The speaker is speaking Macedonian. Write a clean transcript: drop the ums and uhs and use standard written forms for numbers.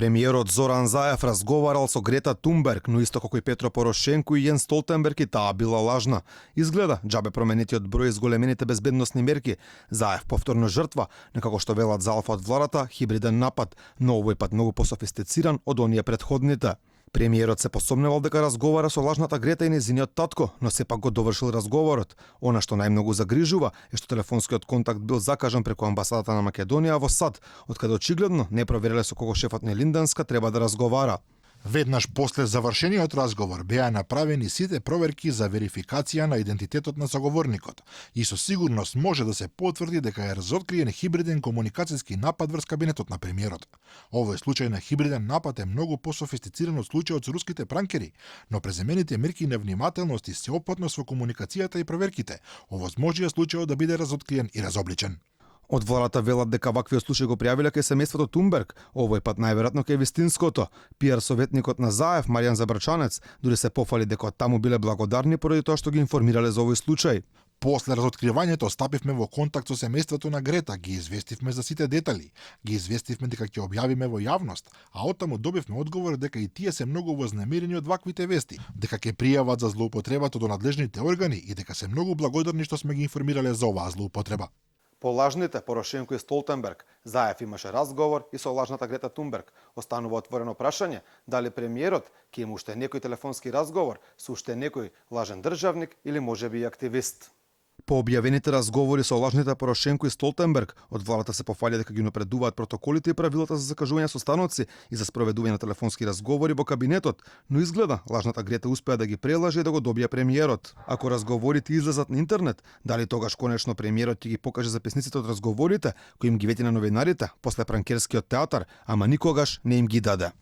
Премиерот Зоран Заев разговарал со Грета Тунберг, но исто како и Петро Порошенко и Јен Столтенберг, и таа била лажна. Изгледа, џабе променетиот број зголемените безбедносни мерки. Заев повторно жртва, некако што велат за Алфа од владата, хибриден напад, но овој пат многу пософистициран од оние претходните. Премиерот се посомневал дека разговара со лажната Грета и незиниот татко, но сепак го довршил разговорот. Она што најмногу загрижува е што телефонскиот контакт бил закажан преку амбасадата на Македонија во САД, откаде очигледно не провериле со кого шефот на Линденска треба да разговара. Веднаш после завршениот разговор беа направени сите проверки за верификација на идентитетот на заговорникот и со сигурност може да се потврди дека е разоткриен хибриден комуникацијски напад врз кабинетот на премиерот. Овој случај на хибриден напад е многу пософистициран од случајот со руските пранкери, но преземените мерки на внимателност и сеопфатност во комуникацијата и проверките овозможија случајот да биде разоткриен и разобличен. Од владата велат дека ваквиот случај го пријавиле кај семејството Тунберг, овој пат најверојатно кај вистинското. Пиар советникот на Заев, Маријан Забрачанец, дури се пофали дека од таму биле благодарни поради тоа што ги информирале за овој случај. После разоткривањето стапивме во контакт со семејството на Грета, ги известивме за сите детали, ги известивме дека ќе објавиме во јавност, а оттаму добивме одговор дека и тие се многу вознемирени од ваквите вести, дека ќе пријават за злоупотребата до надлежните органи и дека се многу благодарни што сме ги информирале за оваа злоупотреба. По лажните Порошенко и Столтенберг, Заев имаше разговор и со лажната Грета Тунберг. Останува отворено прашање дали премиерот ќе има уште некој телефонски разговор со уште некој лажен државник или можеби и активист. По објавените разговори со лажните Порошенко и Столтенберг, од владата се пофаќа дека ги напредуваат протоколите и правилата за закажување состаноци и за спроведување на телефонски разговори во кабинетот, но изгледа лажната Грета успеа да ги прелаже и да го добие премиерот. Ако разговорите излезат на интернет, дали тогаш конечно премиерот ќе ги покаже записниците од разговорите кои им ги вети на новинарите после пранкерскиот театар, ама никогаш не им ги даде.